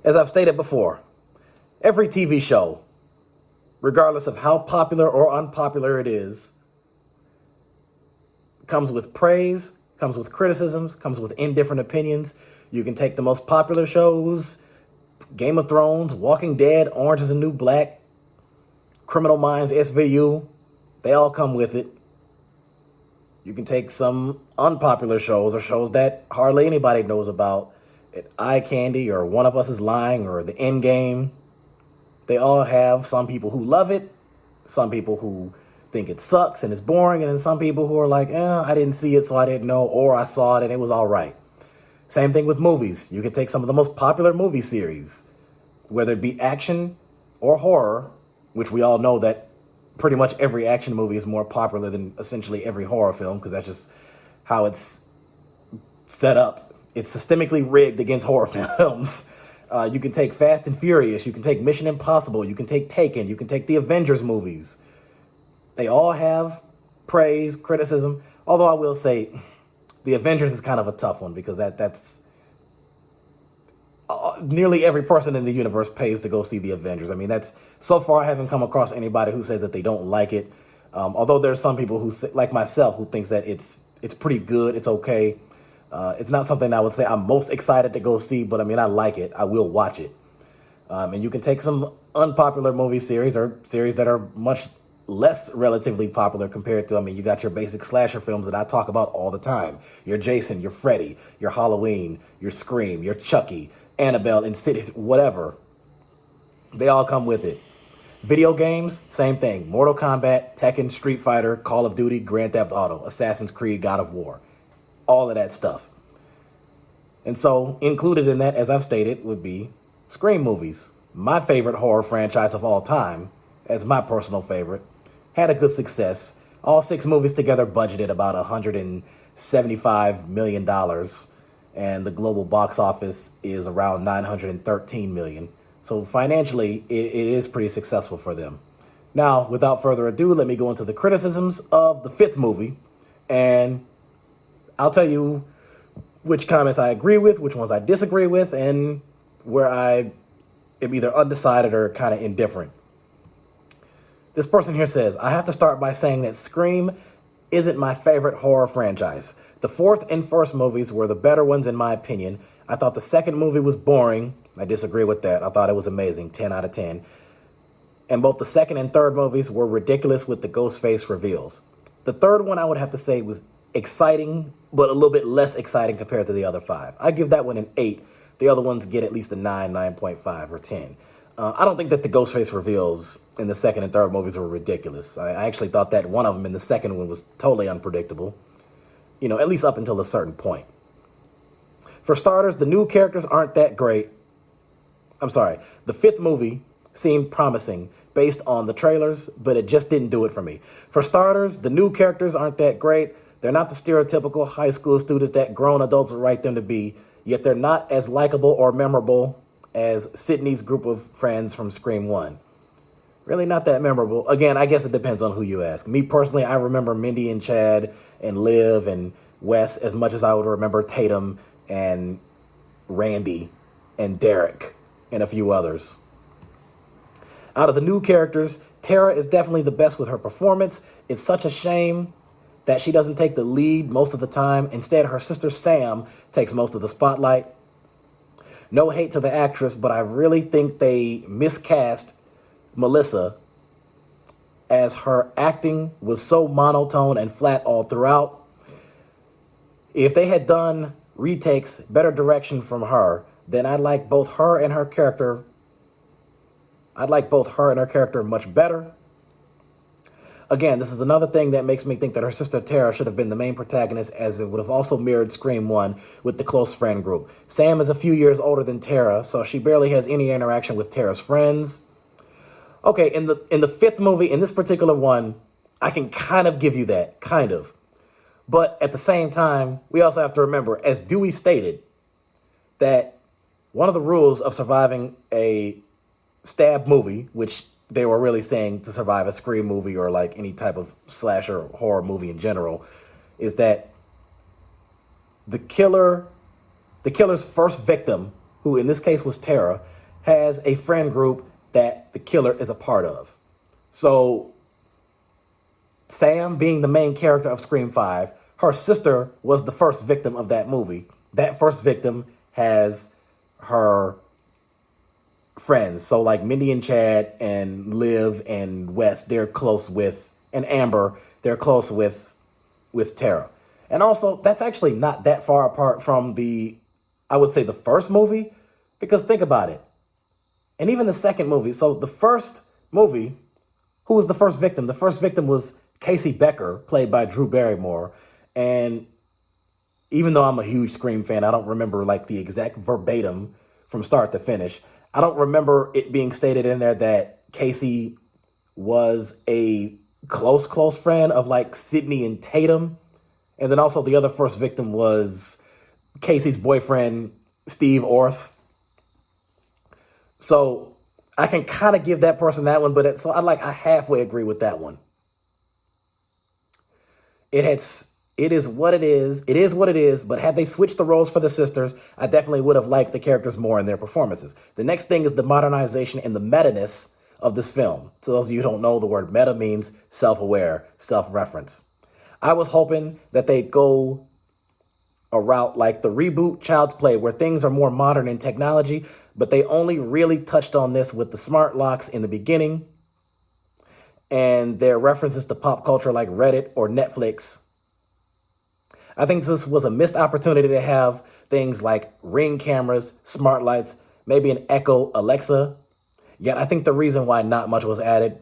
As I've stated before, every TV show, regardless of how popular or unpopular it is, comes with praise, comes with criticisms, comes with indifferent opinions. You can take the most popular shows, Game of Thrones, Walking Dead, Orange is the New Black, Criminal Minds, SVU. They all come with it. You can take some unpopular shows or shows that hardly anybody knows about, Eye Candy or One of Us is Lying or The Endgame. They all have some people who love it, some people who think it sucks and it's boring, and then some people who are like, I didn't see it, so I didn't know, or I saw it and it was all right. Same thing with movies. You can take some of the most popular movie series, whether it be action or horror, which we all know that pretty much every action movie is more popular than essentially every horror film, because that's just how it's set up. It's systemically rigged against horror films. You can take Fast and Furious. You can take Mission Impossible. You can take Taken. You can take the Avengers movies. They all have praise, criticism. Although I will say the Avengers is kind of a tough one, because that's nearly every person in the universe pays to go see the Avengers. I mean, that's so far I haven't come across anybody who says that they don't like it. Although there's some people who, like myself, who thinks that it's pretty good. It's okay. It's not something I would say I'm most excited to go see, but I mean, I like it. I will watch it. And you can take some unpopular movie series or series that are much less relatively popular compared to, I mean, you got your basic slasher films that I talk about all the time. Your Jason, your Freddy, your Halloween, your Scream, your Chucky, Annabelle, Insidious, whatever. They all come with it. Video games, same thing. Mortal Kombat, Tekken, Street Fighter, Call of Duty, Grand Theft Auto, Assassin's Creed, God of War. All of that stuff. And so included in that, as I've stated, would be Scream movies. My favorite horror franchise of all time, as my personal favorite, had a good success. All 6 movies together budgeted about $175 million, and the global box office is around $913 million. So financially, it is pretty successful for them. Now, without further ado, let me go into the criticisms of the 5th movie, and I'll tell you which comments I agree with, which ones I disagree with, and where I am either undecided or kind of indifferent. This person here says, I have to start by saying that Scream isn't my favorite horror franchise. The 4th and 1st movies were the better ones in my opinion. I thought the 2nd movie was boring. I disagree with that. I thought it was amazing, 10 out of 10. And both the 2nd and 3rd movies were ridiculous with the ghost face reveals. The 3rd one I would have to say was exciting, but a little bit less exciting compared to the other 5. I give that one an 8. The other ones get at least a 9, 9.5, or 10. I don't think that the Ghostface reveals in the 2nd and 3rd movies were ridiculous. I actually thought that one of them in the 2nd one was totally unpredictable. You know, at least up until a certain point. For starters, the new characters aren't that great. I'm sorry, the 5th movie seemed promising based on the trailers, but it just didn't do it for me. For starters, the new characters aren't that great. They're not the stereotypical high school students that grown adults would write them to be, yet they're not as likable or memorable as Sydney's group of friends from Scream 1. Really not that memorable. Again, I guess it depends on who you ask. Me personally, I remember Mindy and Chad and Liv and Wes as much as I would remember Tatum and Randy and Derek and a few others. Out of the new characters, Tara is definitely the best with her performance. It's such a shame that she doesn't take the lead most of the time. Instead, her sister Sam takes most of the spotlight. No hate to the actress, but I really think they miscast Melissa, as her acting was so monotone and flat all throughout. If they had done retakes, better direction from her, then I'd like both her and her character much better. Again, this is another thing that makes me think that her sister Tara should have been the main protagonist, as it would have also mirrored Scream 1 with the close friend group. Sam is a few years older than Tara, so she barely has any interaction with Tara's friends. Okay, in the 5th movie, in this particular one, I can kind of give you that, kind of. But at the same time, we also have to remember, as Dewey stated, that one of the rules of surviving a stab movie, which they were really saying to survive a Scream movie or like any type of slasher horror movie in general, is that the killer's first victim, who in this case was Tara, has a friend group that the killer is a part of. So Sam, being the main character of Scream 5, her sister was the first victim of that movie. That first victim has her friends. So like Mindy and Chad and Liv and Wes, they're close with, and Amber, they're close with Tara. And also, that's actually not that far apart from I would say the first movie, because think about it. And even the second movie. So the first movie, who was the first victim? The first victim was Casey Becker, played by Drew Barrymore. And even though I'm a huge Scream fan, I don't remember like the exact verbatim from start to finish. I don't remember it being stated in there that Casey was a close friend of like Sydney and Tatum. And then also the other first victim was Casey's boyfriend, Steve Orth. So I can kind of give that person that one, but I halfway agree with that one. It is what it is. It is what it is. But had they switched the roles for the sisters, I definitely would have liked the characters more in their performances. The next thing is the modernization and the meta-ness of this film. To those of you who don't know, the word meta means self-aware, self-reference. I was hoping that they'd go a route like the reboot Child's Play, where things are more modern in technology, but they only really touched on this with the smart locks in the beginning and their references to pop culture like Reddit or Netflix. I think this was a missed opportunity to have things like Ring cameras, smart lights, maybe an Echo Alexa. Yet I think the reason why not much was added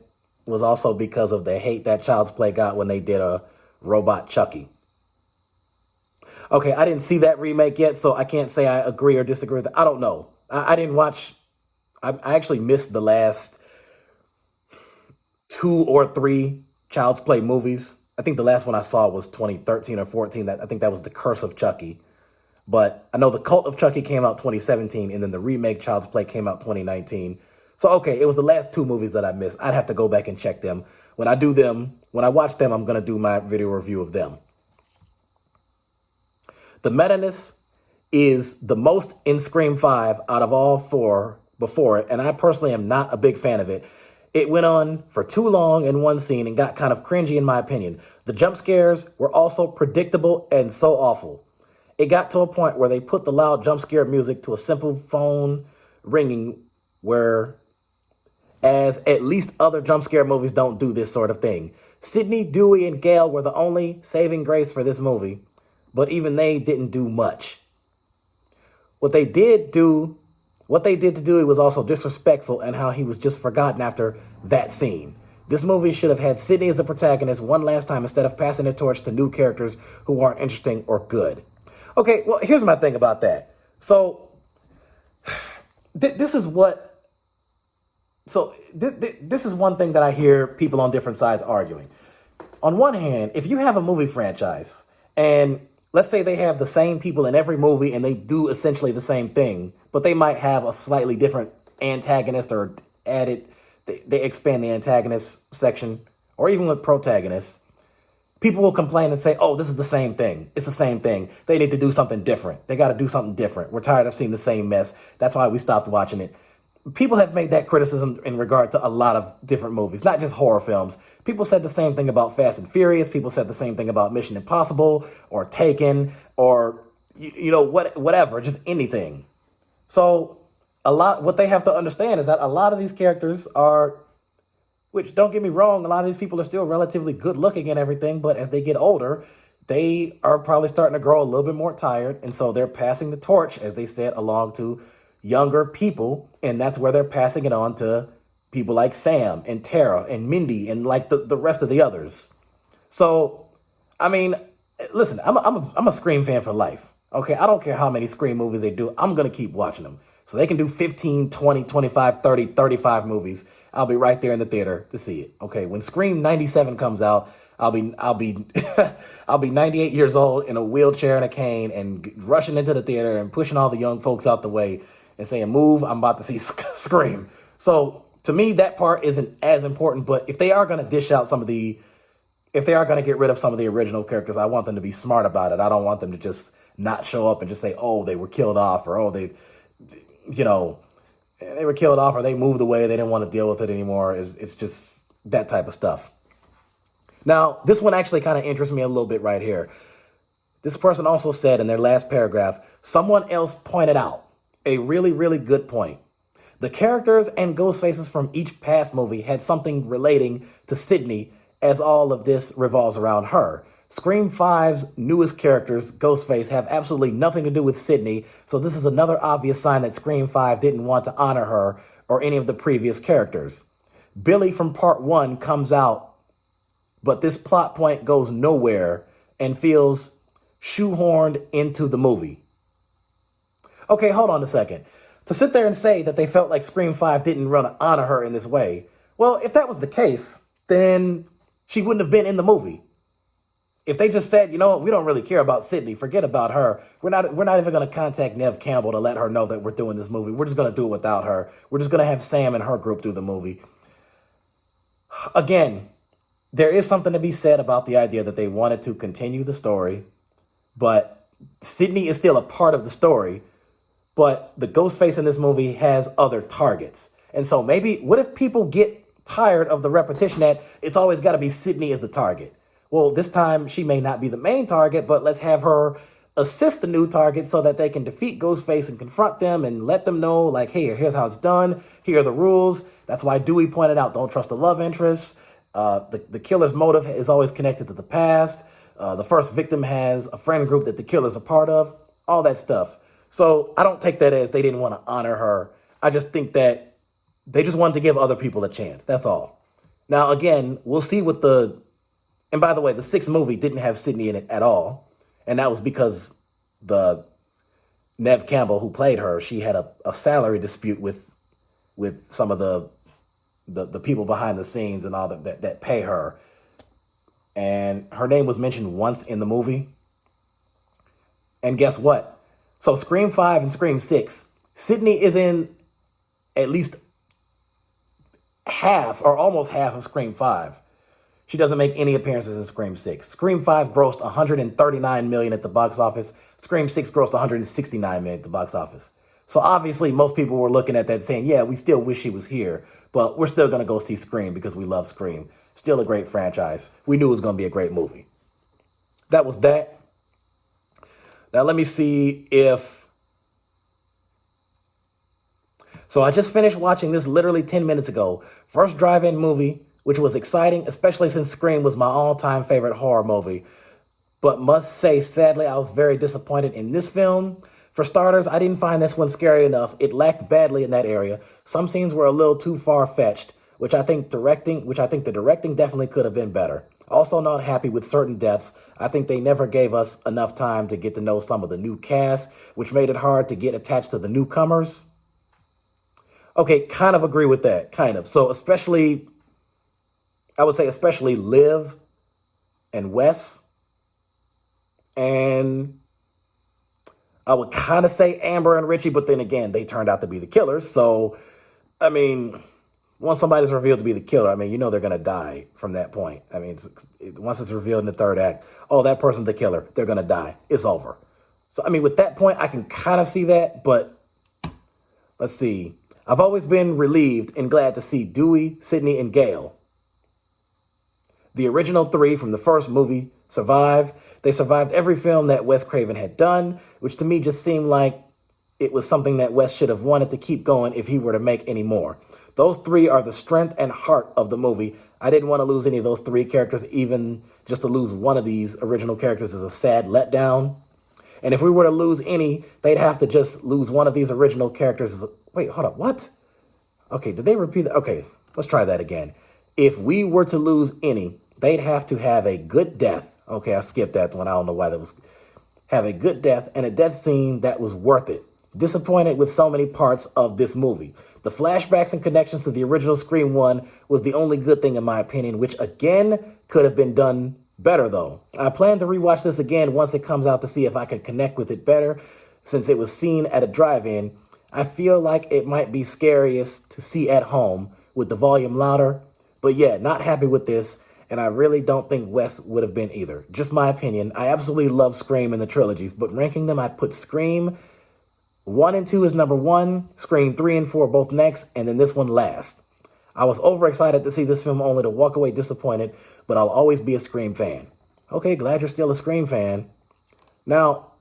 was also because of the hate that Child's Play got when they did a robot Chucky. Okay, I didn't see that remake yet, so I can't say I agree or disagree with it. I don't know. I didn't watch. I actually missed the last 2 or 3 Child's Play movies. I think the last one I saw was 2013 or 14. I think that was The Curse of Chucky. But I know The Cult of Chucky came out 2017, and then the remake Child's Play came out 2019. So, okay, it was the last 2 movies that I missed. I'd have to go back and check them. When I watch them, I'm going to do my video review of them. The meta-ness is the most in Scream 5 out of all 4 before it, and I personally am not a big fan of it. It went on for too long in one scene and got kind of cringy in my opinion. The jump scares were also predictable and so awful. It got to a point where they put the loud jump scare music to a simple phone ringing, where as at least other jump scare movies don't do this sort of thing. Sydney, Dewey, and Gail were the only saving grace for this movie, but even they didn't do much. What they did to Dewey was also disrespectful, and how he was just forgotten after that scene. This movie should have had Sydney as the protagonist one last time instead of passing the torch to new characters who aren't interesting or good. Okay, well, here's my thing about that. So, this is one thing that I hear people on different sides arguing. On one hand, if you have a movie franchise, and let's say they have the same people in every movie and they do essentially the same thing, but they might have a slightly different antagonist or they expand the antagonist section, or even with protagonists, people will complain and say, oh, this is the same thing. It's the same thing. They need to do something different. They got to do something different. We're tired of seeing the same mess. That's why we stopped watching it. People have made that criticism in regard to a lot of different movies, not just horror films. People said the same thing about Fast and Furious. People said the same thing about Mission Impossible or Taken or, whatever, just anything. So what they have to understand is that a lot of these characters are, which don't get me wrong, a lot of these people are still relatively good looking and everything, but as they get older, they are probably starting to grow a little bit more tired. And so they're passing the torch, as they said, along to younger people. And that's where they're passing it on to people like Sam and Tara and Mindy and like the rest of the others. So, I mean, listen, I'm a Scream fan for life. Okay, I don't care how many Scream movies they do. I'm going to keep watching them. So they can do 15, 20, 25, 30, 35 movies. I'll be right there in the theater to see it. Okay, when Scream 97 comes out, I'll be I'll be 98 years old in a wheelchair and a cane and rushing into the theater and pushing all the young folks out the way and saying, move, I'm about to see Scream. So to me, that part isn't as important. But if they are going to get rid of some of the original characters, I want them to be smart about it. I don't want them to just not show up and just say, oh, they were killed off, or, oh, they, they were killed off or they moved away. They didn't want to deal with it anymore. It's just that type of stuff. Now, this one actually kind of interests me a little bit right here. This person also said in their last paragraph, someone else pointed out a really, really good point. The characters and ghost faces from each past movie had something relating to Sydney, as all of this revolves around her. Scream 5's newest characters, Ghostface, have absolutely nothing to do with Sydney, so this is another obvious sign that Scream 5 didn't want to honor her or any of the previous characters. Billy from Part 1 comes out, but this plot point goes nowhere and feels shoehorned into the movie. Okay, hold on a second. To sit there and say that they felt like Scream 5 didn't want to honor her in this way, well, if that was the case, then she wouldn't have been in the movie. If they just said, you know what, we don't really care about Sydney, forget about her. We're not even going to contact Neve Campbell to let her know that we're doing this movie. We're just going to do it without her. We're just going to have Sam and her group do the movie. Again, there is something to be said about the idea that they wanted to continue the story, but Sydney is still a part of the story, but the Ghostface in this movie has other targets. And so maybe, what if people get tired of the repetition that it's always got to be Sydney as the target? Well, this time she may not be the main target, but let's have her assist the new target so that they can defeat Ghostface and confront them and let them know, like, hey, here's how it's done. Here are the rules. That's why Dewey pointed out, don't trust the love interest. The killer's motive is always connected to the past. The first victim has a friend group that the killer's a part of. All that stuff. So I don't take that as they didn't want to honor her. I just think that they just wanted to give other people a chance. That's all. Now, again, we'll see what and by the way, the sixth movie didn't have Sydney in it at all. And that was because the Neve Campbell, who played her, she had a salary dispute with some of the people behind the scenes and all that pay her. And her name was mentioned once in the movie. And guess what? So Scream 5 and Scream 6, Sydney is in at least half or almost half of Scream 5. She doesn't make any appearances in Scream 6. Scream 5 grossed $139 million at the box office. Scream 6 grossed $169 million at the box office. So obviously most people were looking at that saying, yeah, we still wish she was here, but we're still going to go see Scream because we love Scream. Still a great franchise. We knew it was going to be a great movie. That was that. Now let me see if... So I just finished watching this literally 10 minutes ago. First drive-in movie, which was exciting, especially since Scream was my all-time favorite horror movie. But must say, sadly, I was very disappointed in this film. For starters, I didn't find this one scary enough. It lacked badly in that area. Some scenes were a little too far-fetched, which I think the directing definitely could have been better. Also not happy with certain deaths. I think they never gave us enough time to get to know some of the new cast, which made it hard to get attached to the newcomers. Okay, kind of agree with that, kind of. So I would say especially Liv and Wes. And I would kind of say Amber and Richie, but then again, they turned out to be the killers. So, I mean, once somebody's revealed to be the killer, I mean, you know they're going to die from that point. I mean, once it's revealed in the third act, oh, that person's the killer, they're going to die. It's over. So, I mean, with that point, I can kind of see that, but let's see. I've always been relieved and glad to see Dewey, Sydney, and Gale. The original three from the first movie survive. They survived every film that Wes Craven had done, which to me just seemed like it was something that Wes should have wanted to keep going if he were to make any more. Those three are the strength and heart of the movie. I didn't want to lose any of those three characters. Even just to lose one of these original characters is a sad letdown. And if we were to lose any, they'd have to just lose one of these original characters. Wait, hold up, what? Okay, did they repeat that? Okay, let's try that again. If we were to lose any, they'd have to have a good death. Okay, I skipped that one. I don't know why that was. Have a good death and a death scene that was worth it. Disappointed with so many parts of this movie. The flashbacks and connections to the original Scream 1 was the only good thing in my opinion, which again could have been done better though. I plan to rewatch this again once it comes out to see if I can connect with it better. Since it was seen at a drive-in, I feel like it might be scariest to see at home with the volume louder. But yeah, not happy with this. And I really don't think Wes would have been either. Just my opinion. I absolutely love Scream in the trilogies, but ranking them, I'd put Scream 1 and 2 is number 1. Scream 3 and 4 both next. And then this one last. I was overexcited to see this film only to walk away disappointed, but I'll always be a Scream fan. Okay, glad you're still a Scream fan. Now,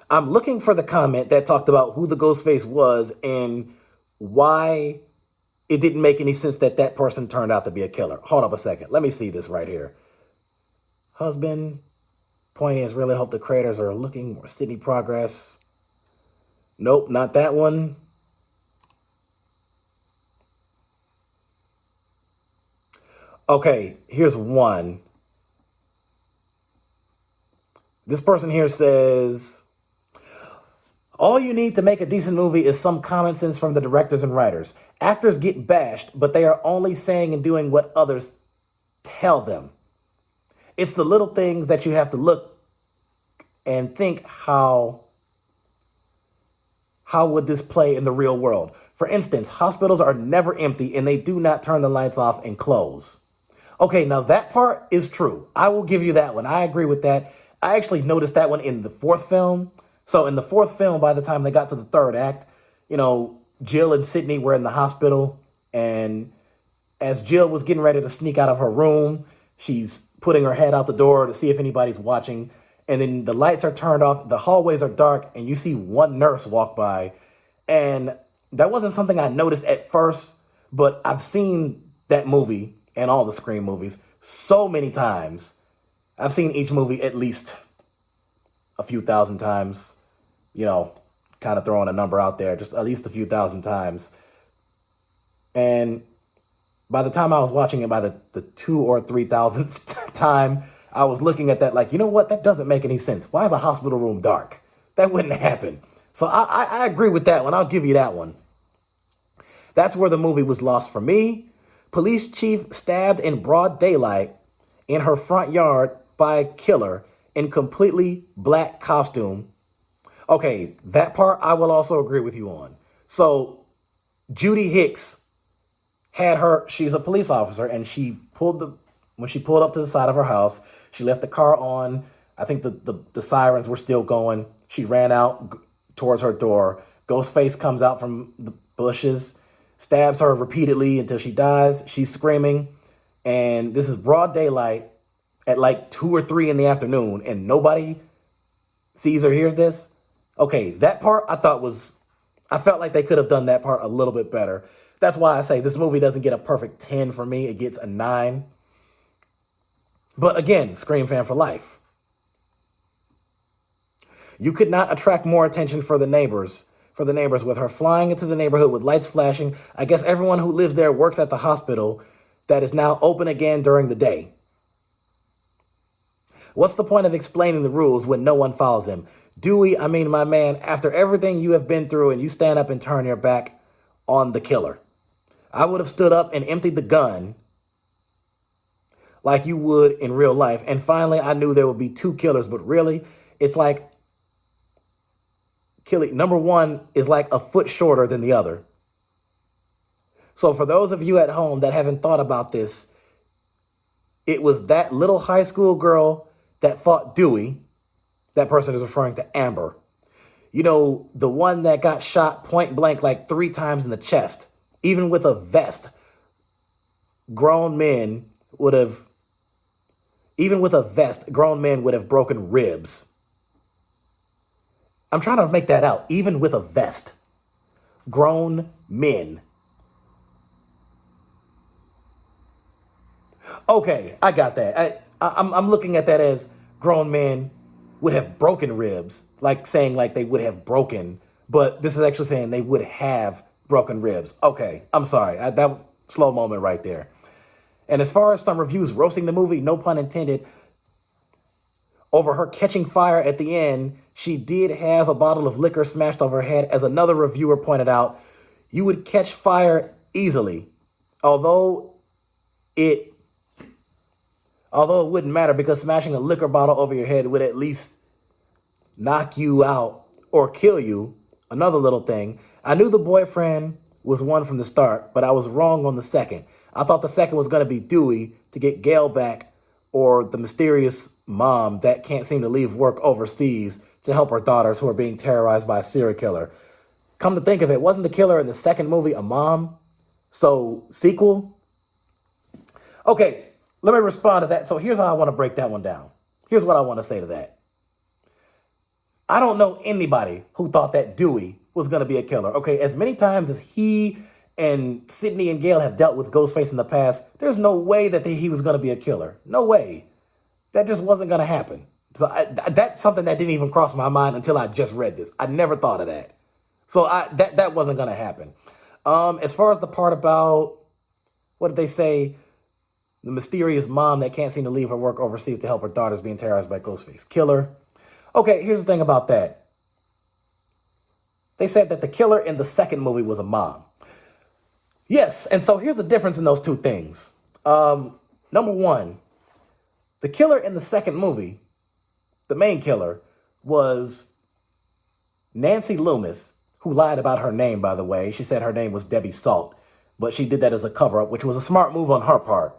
I'm looking for the comment that talked about who the Ghostface was and why it didn't make any sense that that person turned out to be a killer. Hold up a second. Let me see this right here. Husband, point is, really hope the creators are looking more city progress. Nope, not that one. Okay, here's one. This person here says, all you need to make a decent movie is some common sense from the directors and writers. Actors get bashed, but they are only saying and doing what others tell them. It's the little things that you have to look and think, how would this play in the real world? For instance, hospitals are never empty and they do not turn the lights off and close. Okay, now that part is true. I will give you that one. I agree with that. I actually noticed that one in the fourth film. So in the fourth film, by the time they got to the third act, Jill and Sydney were in the hospital. And as Jill was getting ready to sneak out of her room, she's putting her head out the door to see if anybody's watching. And then the lights are turned off, the hallways are dark, and you see one nurse walk by. And that wasn't something I noticed at first, but I've seen that movie and all the Scream movies so many times. I've seen each movie at least a few thousand times, kind of throwing a number out there, just at least a few thousand times. And by the time I was watching it, by the 2,000th or 3,000th time, I was looking at that like, you know what? That doesn't make any sense. Why is a hospital room dark? That wouldn't happen. So I agree with that one. I'll give you that one. That's where the movie was lost for me. Police chief stabbed in broad daylight in her front yard by a killer in completely black costume. Okay, that part I will also agree with you on. So Judy Hicks had she's a police officer, and when she pulled up to the side of her house, she left the car on. I think the sirens were still going. She ran out towards her door. Ghostface comes out from the bushes, stabs her repeatedly until she dies. She's screaming. And this is broad daylight at like 2 or 3 in the afternoon, and nobody sees or hears this. Okay, that part I felt like they could have done that part a little bit better. That's why I say this movie doesn't get a perfect 10 for me. It gets a 9. But again, Scream fan for life. You could not attract more attention for the neighbors with her flying into the neighborhood with lights flashing. I guess everyone who lives there works at the hospital that is now open again during the day. What's the point of explaining the rules when no one follows them? Dewey, my man, after everything you have been through and you stand up and turn your back on the killer. I would have stood up and emptied the gun like you would in real life. And finally, I knew there would be 2 killers, but really, it's like number 1 is like a foot shorter than the other. So for those of you at home that haven't thought about this, it was that little high school girl that fought Dewey. That person is referring to Amber. The one that got shot point blank like 3 times in the chest. Even with a vest, grown men would have broken ribs. I'm trying to make that out. Even with a vest, grown men. Okay, I got that. I'm looking at that as grown men would have broken ribs, like saying like they would have broken, but this is actually saying they would have broken ribs. Okay, I'm sorry. That slow moment right there. And as far as some reviews roasting the movie, no pun intended, over her catching fire at the end, she did have a bottle of liquor smashed over her head. As another reviewer pointed out, you would catch fire easily, although it wouldn't matter because smashing a liquor bottle over your head would at least knock you out or kill you. Another little thing, I knew the boyfriend was one from the start, but I was wrong on the second. I thought the second was going to be Dewey to get Gail back, or the mysterious mom that can't seem to leave work overseas to help her daughters who are being terrorized by a serial killer. Come to think of it, wasn't the killer in the second movie a mom? So, sequel? Okay, let me respond to that. So here's how I want to break that one down. Here's what I want to say to that. I don't know anybody who thought that Dewey was going to be a killer. Okay, as many times as he and Sidney and Gail have dealt with Ghostface in the past, there's no way that he was going to be a killer. No way. That just wasn't going to happen. So that's something that didn't even cross my mind until I just read this. I never thought of that. So that wasn't going to happen. As far as the part about, what did they say? The mysterious mom that can't seem to leave her work overseas to help her daughters being terrorized by Ghostface Killer. Okay, here's the thing about that. They said that the killer in the second movie was a mom. Yes, and so here's the difference in those two things. Number one, the killer in the second movie, the main killer, was Nancy Loomis, who lied about her name, by the way. She said her name was Debbie Salt, but she did that as a cover-up, which was a smart move on her part.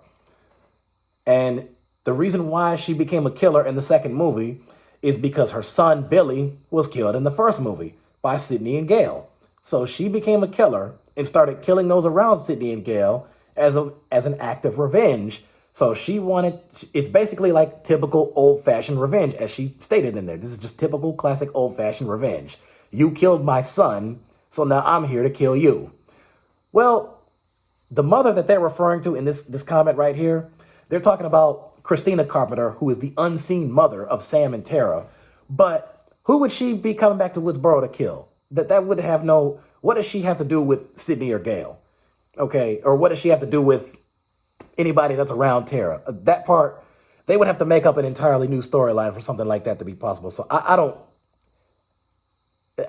And the reason why she became a killer in the second movie is because her son, Billy, was killed in the first movie by Sidney and Gail. So she became a killer and started killing those around Sidney and Gail as an act of revenge. So she wanted, it's basically like typical old-fashioned revenge, as she stated in there. This is just typical classic old-fashioned revenge. You killed my son, so now I'm here to kill you. Well, the mother that they're referring to in this comment right here, they're talking about Christina Carpenter, who is the unseen mother of Sam and Tara. But who would she be coming back to Woodsboro to kill? That would have no, what does she have to do with Sidney or Gail? Okay, or what does she have to do with anybody that's around Tara? That part, they would have to make up an entirely new storyline for something like that to be possible. So I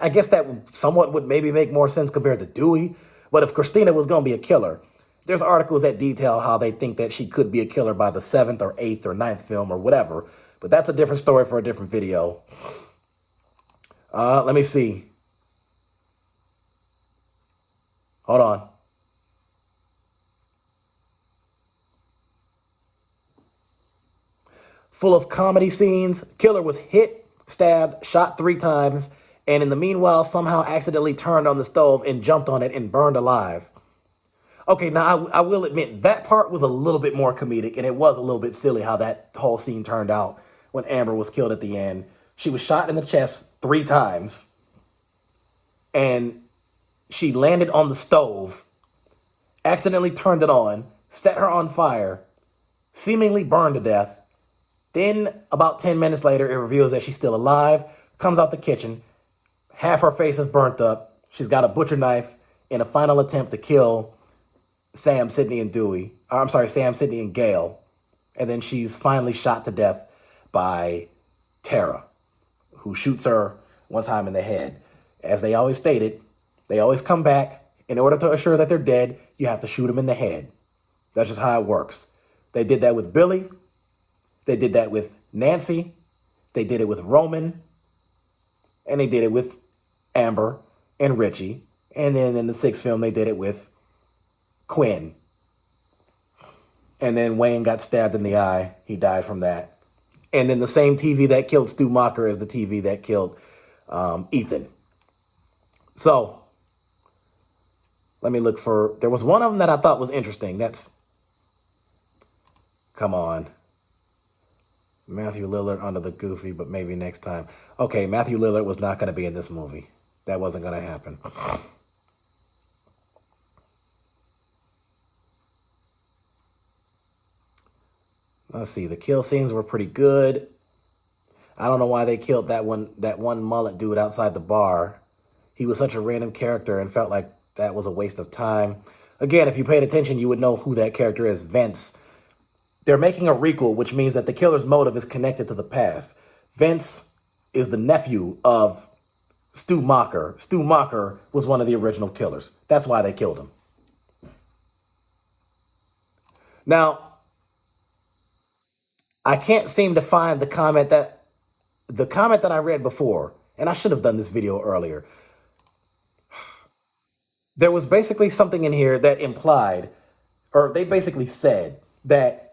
guess that somewhat would maybe make more sense compared to Dewey. But if Christina was going to be a killer, there's articles that detail how they think that she could be a killer by the 7th or 8th or 9th film or whatever. But that's a different story for a different video. Let me see. Hold on. Full of comedy scenes. Killer was hit, stabbed, shot 3 times, and in the meanwhile somehow accidentally turned on the stove and jumped on it and burned alive. Okay, now I will admit that part was a little bit more comedic, and it was a little bit silly how that whole scene turned out when Amber was killed at the end. She was shot in the chest 3 times, and she landed on the stove, accidentally turned it on, set her on fire, seemingly burned to death. Then, about 10 minutes later, it reveals that she's still alive, comes out the kitchen, half her face is burnt up, she's got a butcher knife in a final attempt to kill Sam, Sidney, and Gail. And then she's finally shot to death by Tara, who shoots her one time in the head. As they always stated, they always come back. In order to assure that they're dead, you have to shoot them in the head. That's just how it works. They did that with Billy. They did that with Nancy. They did it with Roman. And they did it with Amber and Richie. And then in the 6th film, they did it with Quinn. And then Wayne got stabbed in the eye. He died from that. And then the same TV that killed Stu Macher is the TV that killed Ethan. So, let me look for, there was one of them that I thought was interesting. Come on. Matthew Lillard under the goofy, but maybe next time. Okay, Matthew Lillard was not going to be in this movie. That wasn't going to happen. Let's see. The kill scenes were pretty good. I don't know why they killed that one mullet dude outside the bar. He was such a random character and felt like that was a waste of time. Again, if you paid attention, you would know who that character is, Vince. They're making a requel, which means that the killer's motive is connected to the past. Vince is the nephew of Stu Macher. Stu Macher was one of the original killers. That's why they killed him. Now, I can't seem to find the comment that I read before, and I should have done this video earlier. There was basically something in here that implied, or they basically said that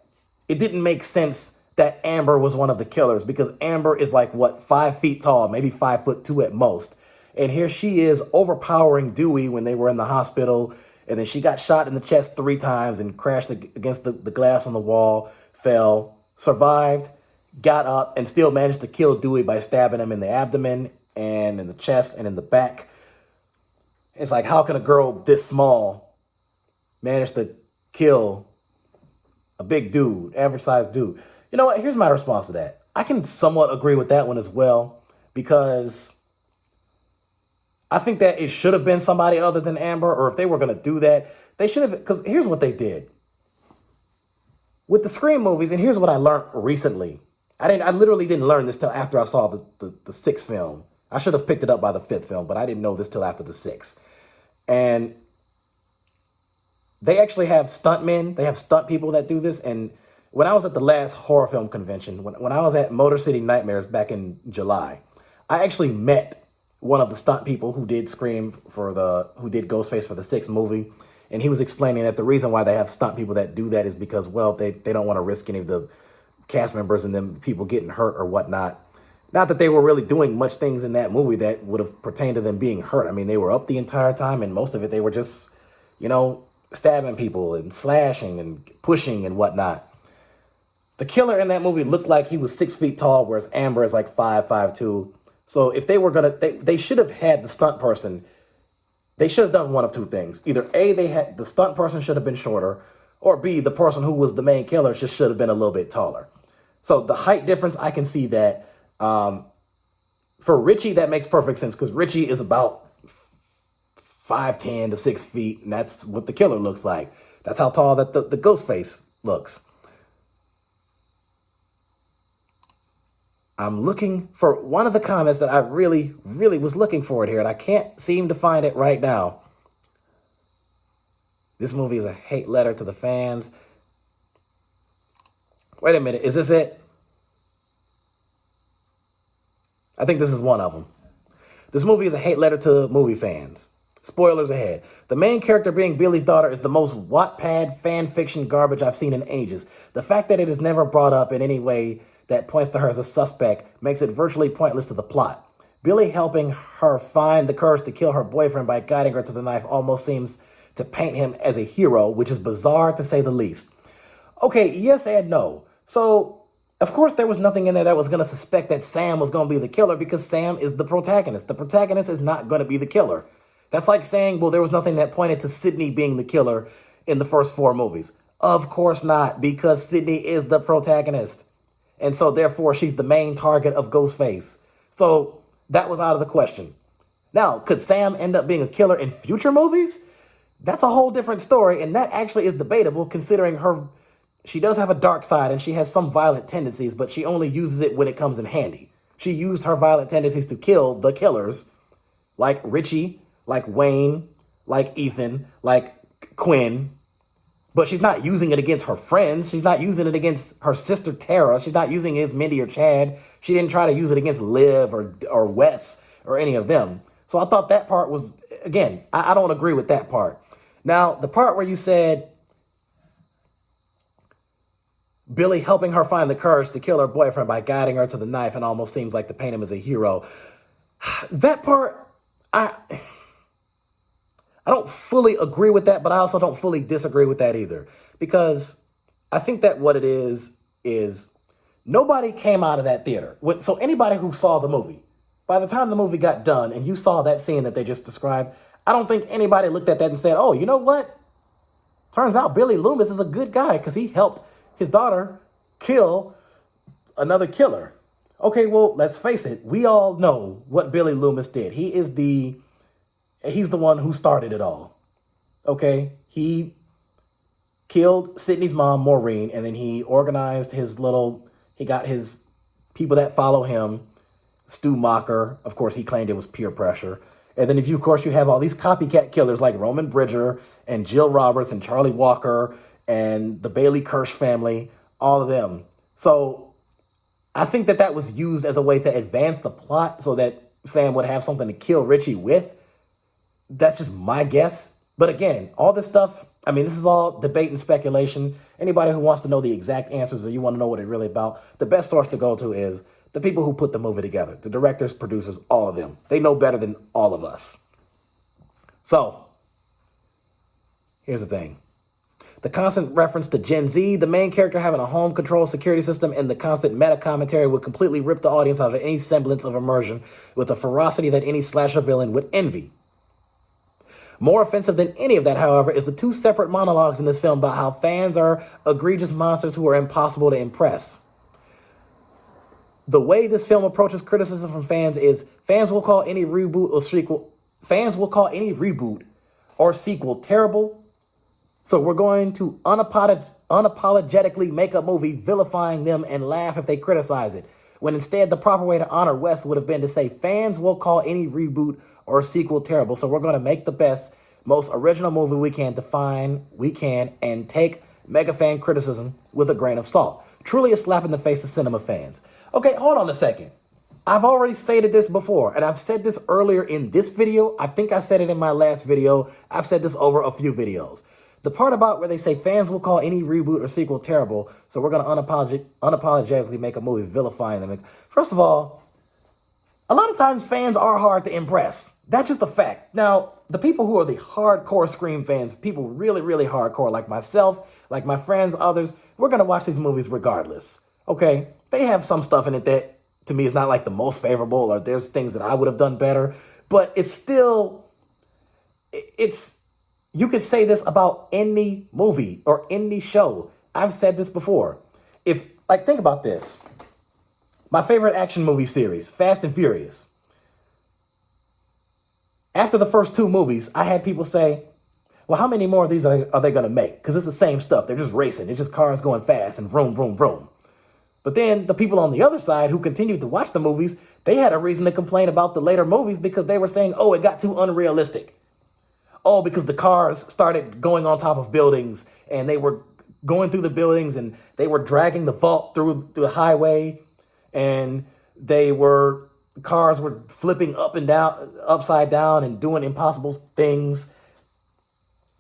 it didn't make sense that Amber was one of the killers, because Amber is like, what, 5 feet tall, maybe 5'2" at most. And here she is overpowering Dewey when they were in the hospital. And then she got shot in the chest 3 times and crashed against the glass on the wall, fell, survived, got up, and still managed to kill Dewey by stabbing him in the abdomen and in the chest and in the back. It's like, how can a girl this small manage to kill a big dude, average sized dude? You know what? Here's my response to that. I can somewhat agree with that one as well, because I think that it should have been somebody other than Amber, or if they were going to do that, they should have, because here's what they did. With the Scream movies, and here's what I learned recently. I literally didn't learn this till after I saw the sixth film. I should have picked it up by the 5th film, but I didn't know this till after the 6th. And they actually have stuntmen. They have stunt people that do this. And when I was at the last horror film convention, when I was at Motor City Nightmares back in July, I actually met one of the stunt people who did Scream who did Ghostface for the 6th movie. And he was explaining that the reason why they have stunt people that do that is because, well, they don't want to risk any of the cast members and them people getting hurt or whatnot. Not that they were really doing much things in that movie that would have pertained to them being hurt. I mean, they were up the entire time, and most of it, they were just, stabbing people and slashing and pushing and whatnot. The killer in that movie looked like he was 6 feet tall, whereas Amber is like 5'2". So if they were they should have had the stunt person. They should have done one of two things. Either A, the stunt person should have been shorter, or B, the person who was the main killer just should have been a little bit taller. So the height difference, I can see that. For Richie, that makes perfect sense, because Richie is about 5'10" to 6 feet, and that's what the killer looks like. That's how tall that the ghost face looks. I'm looking for one of the comments that I really, really was looking for it here, and I can't seem to find it right now. This movie is a hate letter to the fans. Wait a minute, is this it? I think this is one of them. This movie is a hate letter to movie fans. Spoilers ahead. The main character being Billy's daughter is the most Wattpad fan fiction garbage I've seen in ages. The fact that it is never brought up in any way that points to her as a suspect makes it virtually pointless to the plot. Billy helping her find the courage to kill her boyfriend by guiding her to the knife almost seems to paint him as a hero, which is bizarre to say the least. Okay, yes and no. So, of course, there was nothing in there that was going to suspect that Sam was going to be the killer, because Sam is the protagonist. The protagonist is not going to be the killer. That's like saying, well, there was nothing that pointed to Sydney being the killer in the first 4 movies. Of course not, because Sydney is the protagonist. And so, therefore, she's the main target of Ghostface. So, that was out of the question. Now, could Sam end up being a killer in future movies? That's a whole different story, and that actually is debatable, considering she does have a dark side and she has some violent tendencies, but she only uses it when it comes in handy. She used her violent tendencies to kill the killers, like Richie, like Wayne, like Ethan, like Quinn. But she's not using it against her friends. She's not using it against her sister Tara. She's not using it against Mindy or Chad. She didn't try to use it against Liv or Wes or any of them. So I thought that part was, again, I don't agree with that part. Now, the part where you said Billy helping her find the courage to kill her boyfriend by guiding her to the knife and almost seems like to paint him as a hero. That part, I don't fully agree with that, but I also don't fully disagree with that either. Because I think that what it is nobody came out of that theater. So anybody who saw the movie, by the time the movie got done and you saw that scene that they just described, I don't think anybody looked at that and said, oh, you know what? Turns out Billy Loomis is a good guy because he helped his daughter kill another killer. Okay, well, let's face it. We all know what Billy Loomis did. He's the one who started it all. Okay? He killed Sydney's mom, Maureen, and then he organized he got his people that follow him. Stu Macher, of course, he claimed it was peer pressure. And then you have all these copycat killers like Roman Bridger and Jill Roberts and Charlie Walker and the Bailey Kirsch family, all of them. So I think that was used as a way to advance the plot so that Sam would have something to kill Richie with. That's just my guess. But again, all this stuff, I mean, this is all debate and speculation. Anybody who wants to know the exact answers or you want to know what it's really about, the best source to go to is the people who put the movie together, the directors, producers, all of them. They know better than all of us. So, here's the thing. The constant reference to Gen Z, the main character having a home control security system, and the constant meta commentary would completely rip the audience out of any semblance of immersion with a ferocity that any slasher villain would envy. More offensive than any of that, however, is the two separate monologues in this film about how fans are egregious monsters who are impossible to impress. The way this film approaches criticism from fans is fans will call any reboot or sequel terrible. So we're going to unapologetically make a movie vilifying them and laugh if they criticize it. When instead the proper way to honor West would have been to say fans will call any reboot or sequel terrible. So we're going to make the best, most original movie we can and take mega fan criticism with a grain of salt. Truly a slap in the face of cinema fans. Okay, hold on a second. I've already stated this before, and I've said this earlier in this video. I think I said it in my last video. I've said this over a few videos. The part about where they say fans will call any reboot or sequel terrible, so we're going to unapologetically make a movie vilifying them. First of all, a lot of times fans are hard to impress. That's just a fact. Now, the people who are the hardcore Scream fans, people really, really hardcore, like myself, like my friends, others, we're going to watch these movies regardless. Okay? They have some stuff in it that, to me, is not like the most favorable, or there's things that I would have done better, but it's still, you could say this about any movie or any show. I've said this before. Think about this. My favorite action movie series, Fast and Furious. After the first two movies, I had people say, well, how many more of these are they going to make? Because it's the same stuff. They're just racing. It's just cars going fast and vroom, vroom, vroom. But then the people on the other side who continued to watch the movies, they had a reason to complain about the later movies because they were saying, oh, it got too unrealistic. Oh, because the cars started going on top of buildings and they were going through the buildings and they were dragging the vault through the highway and cars were flipping up and down, upside down and doing impossible things.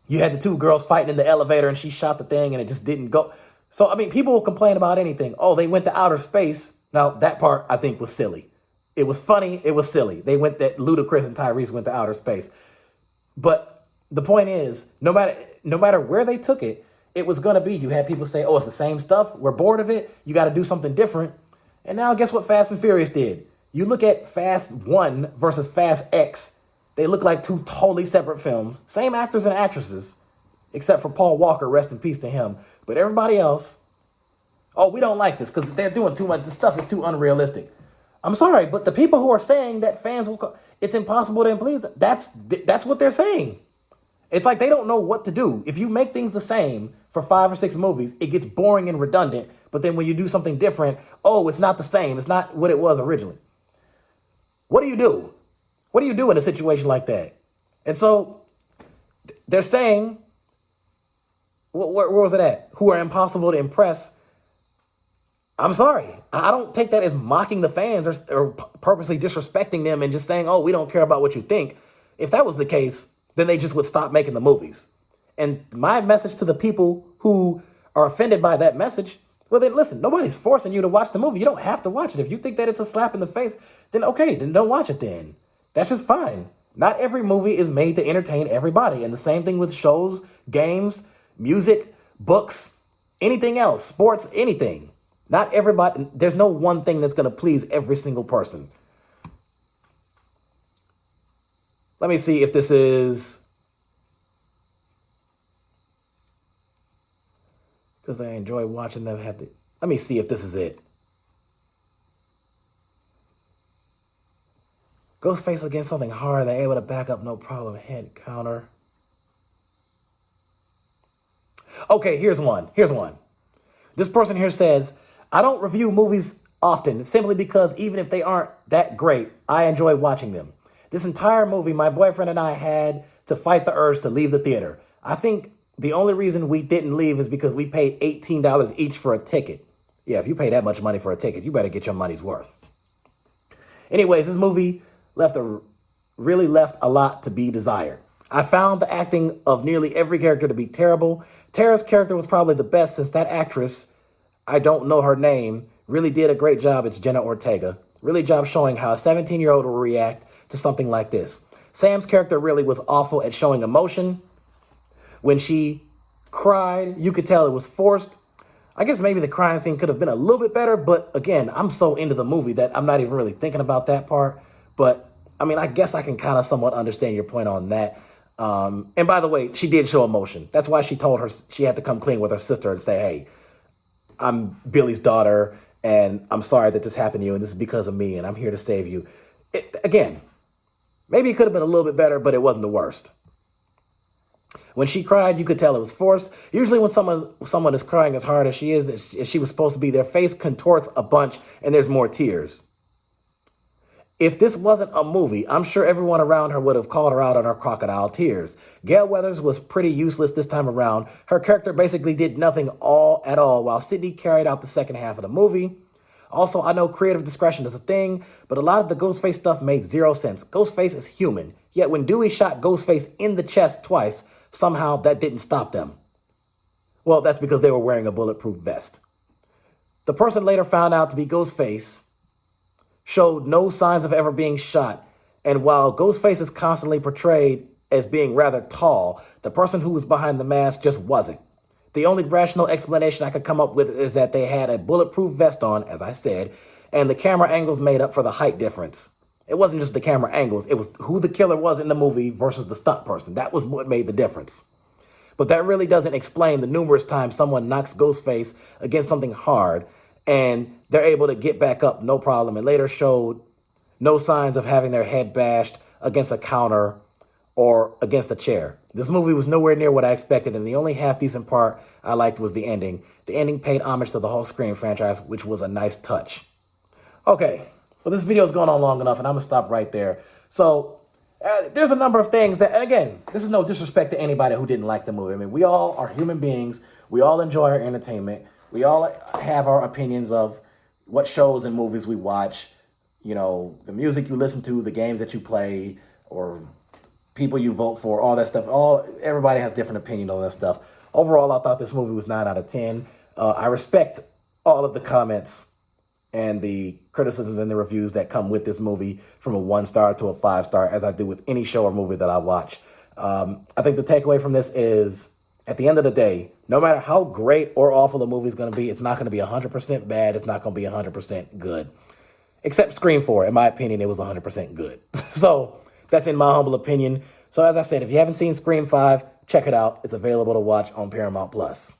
You had the two girls fighting in the elevator and she shot the thing and it just didn't go. So, I mean, people will complain about anything. Oh, they went to outer space. Now, that part I think was silly. It was funny. It was silly. That Ludacris and Tyrese went to outer space. But the point is, no matter where they took it, it was going to be, you had people say, oh, it's the same stuff. We're bored of it. You got to do something different. And now guess what Fast and Furious did? You look at Fast 1 versus Fast X. They look like two totally separate films. Same actors and actresses, except for Paul Walker, rest in peace to him. But everybody else, oh, we don't like this because they're doing too much. This stuff is too unrealistic. I'm sorry, but the people who are saying that fans will, it's impossible to please, that's what they're saying. It's like they don't know what to do. If you make things the same for 5 or 6 movies, it gets boring and redundant. But then when you do something different, oh, it's not the same. It's not what it was originally. What do you do? What do you do in a situation like that? And so they're saying, where was it at? Who are impossible to impress. I'm sorry. I don't take that as mocking the fans or purposely disrespecting them and just saying, oh, we don't care about what you think. If that was the case, then they just would stop making the movies. And my message to the people who are offended by that message, well, then listen, nobody's forcing you to watch the movie. You don't have to watch it. If you think that it's a slap in the face, then okay, then don't watch it then. That's just fine. Not every movie is made to entertain everybody. And the same thing with shows, games, music, books, anything else, sports, anything. Not everybody, there's no one thing that's going to please every single person. Let me see if this is, because I enjoy watching them have to, let me see if this is it. Ghostface against something hard, they're able to back up, no problem, head counter. Okay, here's one. This person here says, I don't review movies often, simply because even if they aren't that great, I enjoy watching them. This entire movie, my boyfriend and I had to fight the urge to leave the theater. I think the only reason we didn't leave is because we paid $18 each for a ticket. Yeah, if you pay that much money for a ticket, you better get your money's worth. Anyways, this movie really left a lot to be desired. I found the acting of nearly every character to be terrible. Tara's character was probably the best since that actress, I don't know her name, really did a great job. It's Jenna Ortega. Really job showing how a 17-year-old will react to something like this. Sam's character really was awful at showing emotion. When she cried, you could tell it was forced. I guess maybe the crying scene could have been a little bit better, but again, I'm so into the movie that I'm not even really thinking about that part. But I mean, I guess I can kind of somewhat understand your point on that. And by the way, she did show emotion. That's why she told her she had to come clean with her sister and say, hey, I'm Billy's daughter, and I'm sorry that this happened to you, and this is because of me, and I'm here to save you. Again, maybe it could have been a little bit better, but it wasn't the worst. When she cried, you could tell it was forced. Usually when someone is crying as hard as she is, as she was supposed to be, their face contorts a bunch, and there's more tears. If this wasn't a movie, I'm sure everyone around her would have called her out on her crocodile tears. Gail Weathers was pretty useless this time around. Her character basically did nothing at all, while Sydney carried out the second half of the movie. Also, I know creative discretion is a thing, but a lot of the Ghostface stuff made zero sense. Ghostface is human, yet when Dewey shot Ghostface in the chest twice, somehow that didn't stop them. Well, that's because they were wearing a bulletproof vest. The person later found out to be Ghostface showed no signs of ever being shot. And while Ghostface is constantly portrayed as being rather tall, the person who was behind the mask just wasn't. The only rational explanation I could come up with is that they had a bulletproof vest on, as I said, and the camera angles made up for the height difference. It wasn't just the camera angles, it was who the killer was in the movie versus the stunt person. That was what made the difference. But that really doesn't explain the numerous times someone knocks Ghostface against something hard and they're able to get back up, no problem, and later showed no signs of having their head bashed against a counter or against a chair. This movie was nowhere near what I expected, and the only half-decent part I liked was the ending. The ending paid homage to the whole Scream franchise, which was a nice touch. Okay, well, this video's gone on long enough, and I'm going to stop right there. So, there's a number of things that, and again, this is no disrespect to anybody who didn't like the movie. I mean, we all are human beings. We all enjoy our entertainment. We all have our opinions of what shows and movies we watch, you know, the music you listen to, the games that you play, or people you vote for, all that stuff. Everybody has different opinions on that stuff. Overall, I thought this movie was 9 out of 10. I respect all of the comments and the criticisms and the reviews that come with this movie from a 1-star to a 5-star, as I do with any show or movie that I watch. I think the takeaway from this is, at the end of the day, no matter how great or awful the movie is going to be, it's not going to be 100% bad. It's not going to be 100% good. Except Scream 4, in my opinion, it was 100% good. So that's in my humble opinion. So as I said, if you haven't seen Scream 5, check it out. It's available to watch on Paramount Plus.